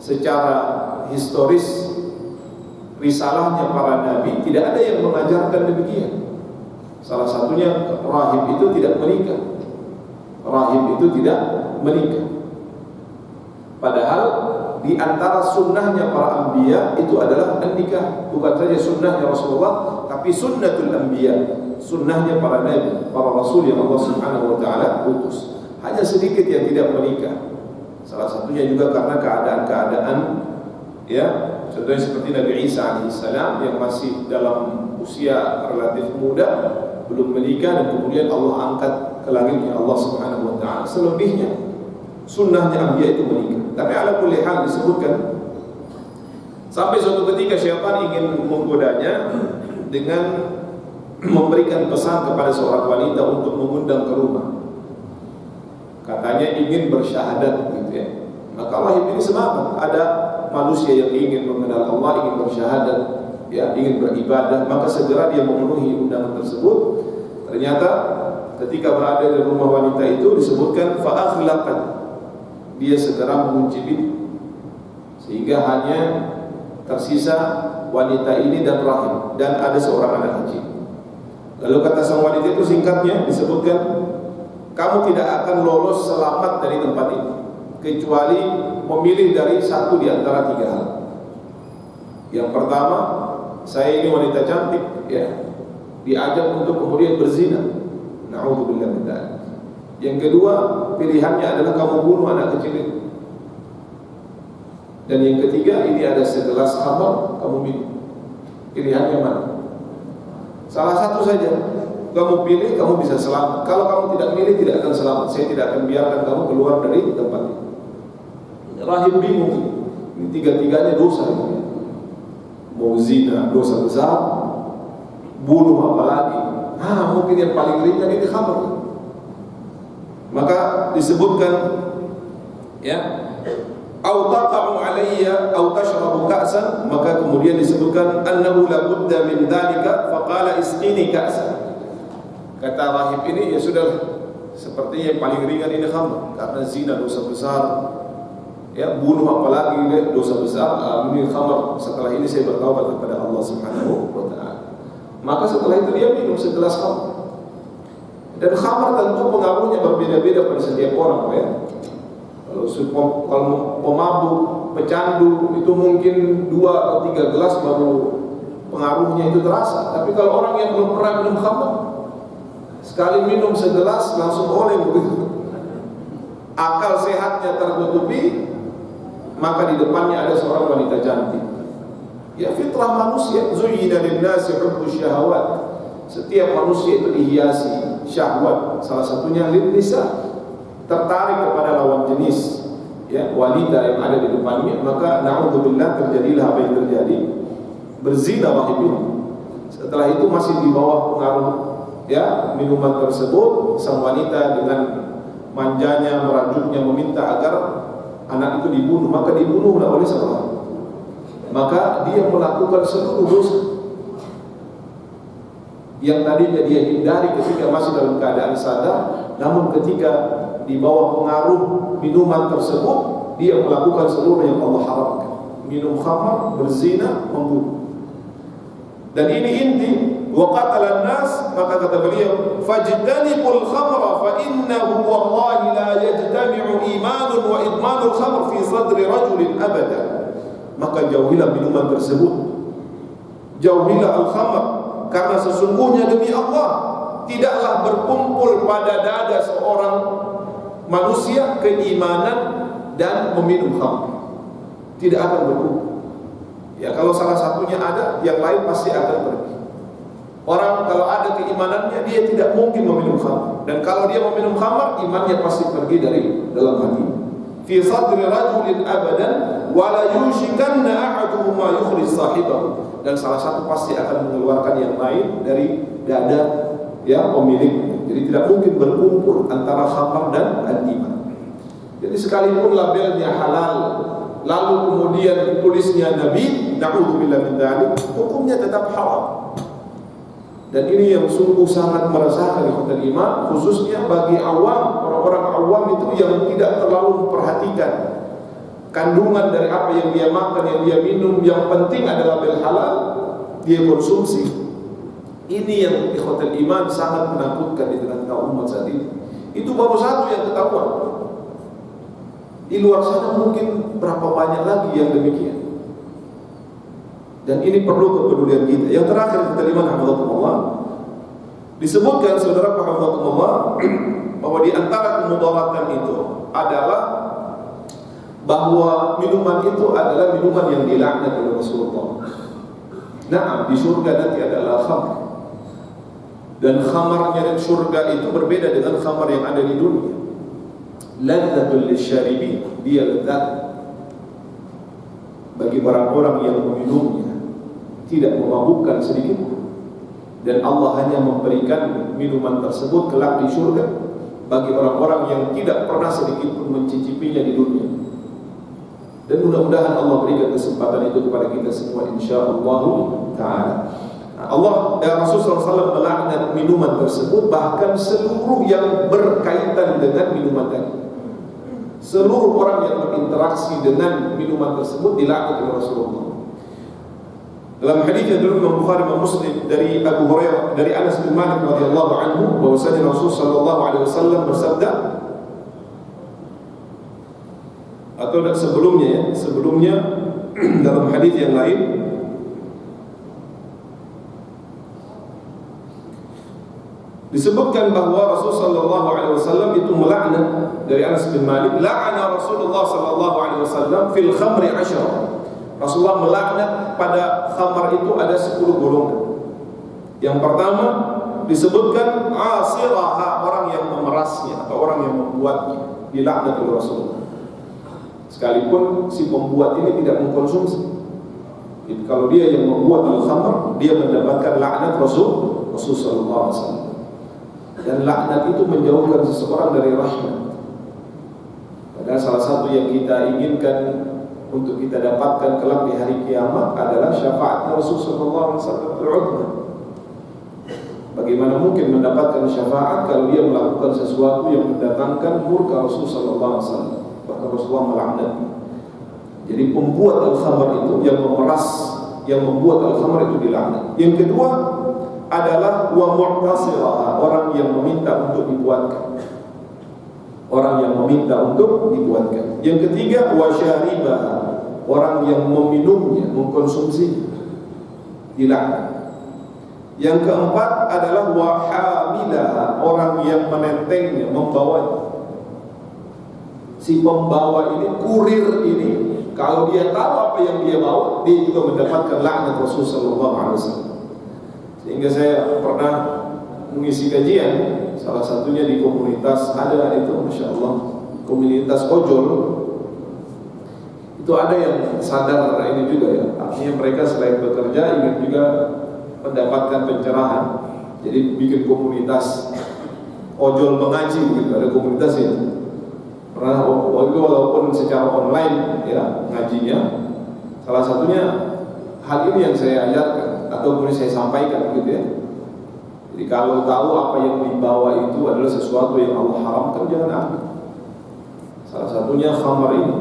secara historis risalahnya para nabi tidak ada yang mengajarkan demikian. Salah satunya rahib itu tidak menikah. Rahib itu tidak menikah. Padahal di antara sunnahnya para anbiya itu adalah nikah. Bukan saja sunnahnya Rasulullah, tapi sunnatul anbiya, sunnahnya para nabi, para rasul yang Allah Subhanahu wa taala utus. Hanya sedikit yang tidak menikah. Salah satunya juga karena keadaan-keadaan, ya, contohnya seperti Nabi Isa alaihissalam yang masih dalam usia relatif muda, belum menikah, dan kemudian Allah angkat ke langitnya Allah Subhanahu wa taala. Selebihnya sunnahnya anbiya itu menikah. Tapi ala kulli hal disebutkan sampai suatu ketika syaitan ingin menggodanya dengan memberikan pesan kepada seorang wanita untuk mengundang ke rumah. Katanya ingin bersyahadat gitu ya. Maka wahib ini semangat. Ada manusia yang ingin mengenal Allah, ingin bersyahadat, ya, ingin beribadah, maka segera dia memenuhi undangan tersebut. Ternyata ketika berada di rumah wanita itu disebutkan fa'akhlaqat, dia segera mengunci pintu sehingga hanya tersisa wanita ini dan rahim dan ada seorang anak kecil. Lalu kata sang wanita itu singkatnya disebutkan, kamu tidak akan lolos selamat dari tempat ini kecuali memilih dari satu di antara tiga hal. Yang pertama, saya ini wanita cantik, ya, diajak untuk kemudian berzina. Na'udzubillah min dzalik. Yang kedua, pilihannya adalah kamu bunuh anak kecil itu. Dan yang ketiga, ini ada segelas khamar, kamu minum. Pilihannya mana? Salah satu saja. Kamu pilih, kamu bisa selamat. Kalau kamu tidak pilih, tidak akan selamat. Saya tidak akan biarkan kamu keluar dari tempat ini. Rahim bingung. Ini tiga-tiganya dosa. Mau zina, dosa besar. Bunuh apalagi. Mungkin yang paling ringan ini khamar. Maka disebutkan, ya, au taqa'u alayya au tashrabu ka'san, maka kemudian disebutkan annahu la budda min dzalika faqala isqini ka'san. Kata rahib ini, ya sudah, sepertinya yang paling ringan ini khamr karena zina dosa besar, ya, bunuh apalagi dosa besar, ini khamr. Setelah ini saya bertaubat kepada Allah Subhanahu wa taala. Maka setelah itu dia minum segelas khamr. Dan khamar tentu pengaruhnya berbeda-beda pada setiap orang, ya. Kalau pemabuk, pecandu itu mungkin 2 atau 3 gelas baru pengaruhnya itu terasa. Tapi kalau orang yang belum pernah minum khamar, sekali minum segelas langsung oleh begitu. Akal sehatnya tertutupi, maka di depannya ada seorang wanita cantik. Ya, fitrah manusia, zuyyina lin-nasi hubbus syahawat. Setiap manusia itu dihiasi syahwat, salah satunya lin-nisa, tertarik kepada lawan jenis, ya, wanita yang ada di depannya. Maka na'udzubillah terjadilah apa yang terjadi, berzina wahib ini. Setelah itu masih di bawah pengaruh, ya, minuman tersebut, sang wanita dengan manjanya, merajutnya, meminta agar anak itu dibunuh. Maka dibunuhlah oleh seorang. Maka dia melakukan seluruh dosa yang tadinya dia hindari ketika masih dalam keadaan sadar, namun ketika di bawah pengaruh minuman tersebut, dia melakukan seluruh yang Allah haramkan. Minum khamar, berzina, membunuh. Dan ini inti wa qatalan nas, maka kata beliau, fajtanibul khamra fa innahu wallahi la yajtami'u imanun wa idmanul khamr fi sadri rajulin abada. Maka jauhilah minuman tersebut, jauhilah al-khamr, karena sesungguhnya demi Allah tidaklah berkumpul pada dada seorang manusia keimanan dan meminum khamr. Tidak akan berkumpul. Ya, kalau salah satunya ada, yang lain pasti akan pergi. Orang kalau ada keimanannya, dia tidak mungkin meminum khamr. Dan kalau dia meminum khamr, imannya pasti pergi dari dalam hati. Fi sadri rajulin abadan wa la yushikanna ahaduhum ma yukhrij sahibahu. Dan salah satu pasti akan mengeluarkan yang lain dari dada, ya, pemiliknya. Jadi tidak mungkin berkumpul antara khamr dan al-iman. Jadi sekalipun labelnya halal, lalu kemudian tulisnya Nabi, na'udzubillah min dzalik, hukumnya tetap haram. Dan ini yang sungguh sangat meresahkan ikhwatul iman, khususnya bagi awam, orang-orang awam itu yang tidak terlalu memperhatikan kandungan dari apa yang dia makan, yang dia minum, yang penting adalah bil halal, dia konsumsi. Ini yang ikhwatul iman sangat menakutkan di tengah-tengah umat saat ini. Itu baru satu yang ketahuan. Di luar sana mungkin berapa banyak lagi yang demikian. Dan ini perlu kepedulian kita. Yang terakhir ikhwatul iman hafizahumullah, disebutkan saudara hafizahumullah bahwa di antara kemudaratan itu adalah bahwa minuman itu adalah minuman yang dilaknat oleh Rasulullah. Nah, di surga nanti adalah khamr. Dan khamarnya di surga itu berbeda dengan khamar yang ada di dunia. Ladzatul lisyaribin, dia lezat bagi orang-orang yang meminumnya, tidak memabukkan sedikit. Dan Allah hanya memberikan minuman tersebut kelak di surga bagi orang-orang yang tidak pernah sedikit pun mencicipinya di dunia. Dan mudah-mudahan Allah berikan kesempatan itu kepada kita semua insyaallah ta'ala. Allah Rasulullah SAW melaknat minuman tersebut, bahkan seluruh yang berkaitan dengan minuman tadi. Seluruh orang yang berinteraksi dengan minuman tersebut dilaknat oleh Rasulullah. Dalam hadis yang diriwayatkan oleh Bukhari dan Muslim dari Abu Hurairah dari Anas bin Malik radhiyallahu anhu bahwasanya Rasulullah sallallahu alaihi wasallam bersabda, atau sebelumnya dalam hadis yang lain disebutkan bahwa Rasulullah sallallahu alaihi wasallam itu melaknat dari Anas bin Malik, la'ana Rasulullah sallallahu alaihi wasallam fil khamri 10. Rasulullah melaknat pada khamar itu ada 10 golongan. Yang pertama disebutkan asiraha, orang yang memerasnya atau orang yang membuatnya, dilaknat oleh Rasulullah. Sekalipun si pembuat ini tidak mengkonsumsi. Kalau dia yang membuat al-khamr, dia mendapatkan laknat Rasulullah sallallahu alaihi wasallam. Dan laknat itu menjauhkan seseorang dari rahmat. Padahal salah satu yang kita inginkan untuk kita dapatkan kelak di hari kiamat adalah syafaat Rasulullah sallallahu alaihi wasallam. Bagaimana mungkin mendapatkan syafaat kalau dia melakukan sesuatu yang mendatangkan murka Rasulullah sallallahu alaihi wasallam? Bahkan Rasulullah melaknat. Jadi pembuat al-khamr itu, yang memeras, yang membuat al-khamr itu dilaknat. Yang kedua adalah wa mu'tasirah, orang yang meminta untuk dibuatkan. Orang yang meminta untuk dibuatkan. Yang ketiga wa syaribah, orang yang meminumnya, mengkonsumsi, dilaknat. Yang keempat adalah wa hamilah, orang yang menentengnya, membawanya. Si pembawa ini, kurir ini, kalau dia tahu apa yang dia bawa, dia juga mendapatkan laknat Rasulullah sallallahu alaihi wasallam. Sehingga saya pernah mengisi kajian, salah satunya di komunitas ada itu, masya Allah, komunitas ojol. Itu ada yang sadar ini juga ya, artinya mereka selain bekerja ingin juga mendapatkan pencerahan. Jadi bikin komunitas ojol mengaji gitu, ada komunitas ini. Pernah walaupun secara online ya ngajinya, salah satunya hal ini yang saya ajarkan ataupun saya sampaikan gitu ya. Jadi kalau tahu apa yang dibawa itu adalah sesuatu yang Allah haramkan, jangan ambil. Salah satunya khamar ini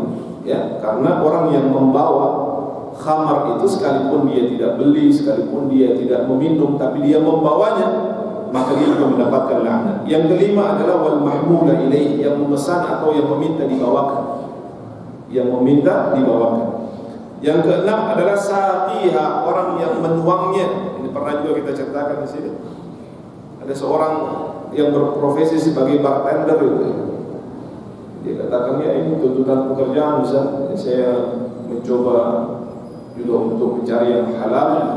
ya, karena orang yang membawa khamar itu sekalipun dia tidak beli, sekalipun dia tidak meminum, tapi dia membawanya, maka dia juga mendapatkan laknat. Yang kelima adalah wal mahmula ilaih, yang memesan atau yang meminta dibawakan. Yang meminta dibawakan. Yang keenam adalah saqiha, orang yang menuangnya. Ini pernah juga kita ceritakan di sini. Ada seorang yang berprofesi sebagai bartender itu. Dia katakan, ya ini tuntutan pekerjaan Ustaz. Saya mencoba juga untuk mencari yang halal.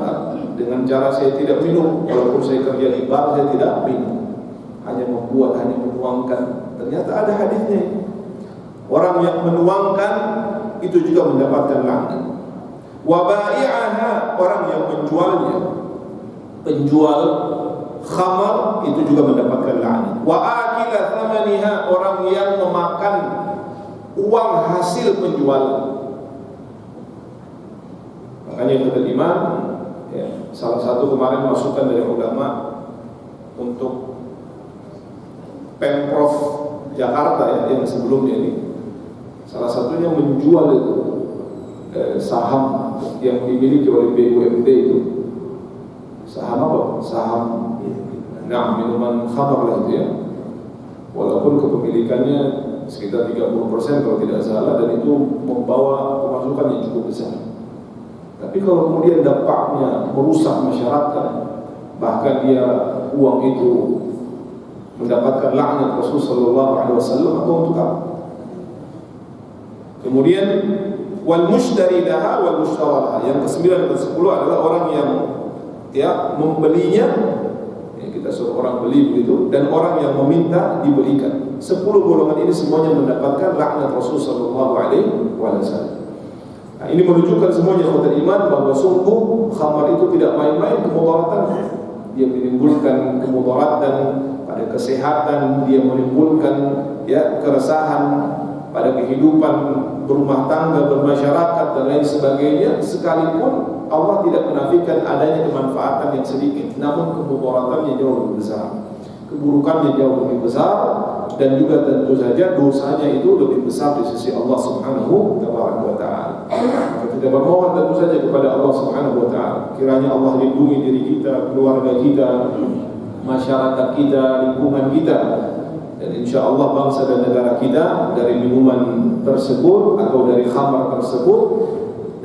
Dengan cara saya tidak minum, walaupun saya kerja di bar, saya tidak minum. Hanya membuat, hanya menuangkan. Ternyata ada hadisnya. Orang yang menuangkan itu juga mendapatkan laknat. Wa bai'aha, orang yang menjualnya, penjual khamar itu juga mendapatkan laknat. Wa akila thamaniha, orang yang memakan uang hasil penjualan. Makanya itu iman. Ya, salah satu kemarin masukan dari ulama untuk Pemprov Jakarta ya, yang sebelumnya ini, Salah satunya menjual saham yang dimiliki oleh BUMD itu. Saham apa? Saham minuman khamar lah itu ya. Walaupun kepemilikannya sekitar 30% kalau tidak salah, dan itu membawa pemasukan yang cukup besar. Tapi kalau kemudian dampaknya merusak masyarakat, bahkan dia uang itu mendapatkan laknat Rasulullah SAW, maka untuk apa? Kemudian wal mushtari laha wal mushtara. Yang ke-9 dan ke-10 adalah orang yang membelinya, kita suruh orang beli begitu, dan orang yang meminta dibelikan. 10 golongan ini semuanya mendapatkan laknat Rasulullah SAW. Nah, ini menunjukkan semuanya ikhwatul iman bahwa sungguh khamar itu tidak main-main kemudaratan. Dia menimbulkan kemudaratan pada kesehatan, dia menimbulkan keresahan pada kehidupan berumah tangga, bermasyarakat dan lain sebagainya. Sekalipun Allah tidak menafikan adanya kemanfaatan yang sedikit, namun kemudaratannya jauh lebih besar, keburukannya jauh lebih besar, dan juga tentu saja dosanya itu lebih besar di sisi Allah Subhanahu wa taala. Maka kita bermohon tentu saja kepada Allah Subhanahu wa taala, kiranya Allah lindungi diri kita, keluarga kita, masyarakat kita, lingkungan kita, dan insya Allah bangsa dan negara kita dari minuman tersebut atau dari khamar tersebut.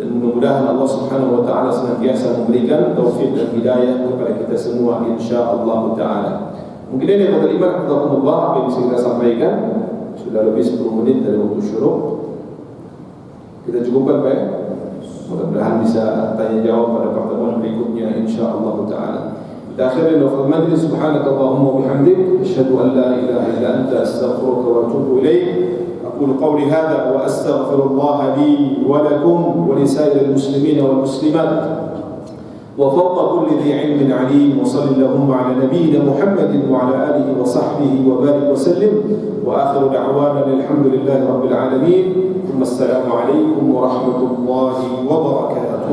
Dan mudah-mudahan Allah Subhanahu wa taala senantiasa memberikan taufik dan hidayah kepada kita semua insyaallah taala. Mungkin ini yang kelima apa yang bisa kita sampaikan. Sudah lebih 10 menit dari waktu syuruk. Kita cukupkan Pak. Mudah-mudahan bisa tanya jawab pada pertemuan berikutnya insyaallah taala. Kita akhiri dengan majlis subhanakallahumma wa bihamdik asyhadu an la ilaha illa anta astaghfiruka wa atubu ilaik. أقول قولي هذا وأستغفر الله لي ولكم ولسائر المسلمين والمسلمات وفوق كل ذي علم عليم. وصل اللهم على نبينا محمد وعلى آله وصحبه وبارك وسلم. وآخر دعوانا الحمد لله رب العالمين. ثم السلام عليكم ورحمة الله وبركاته.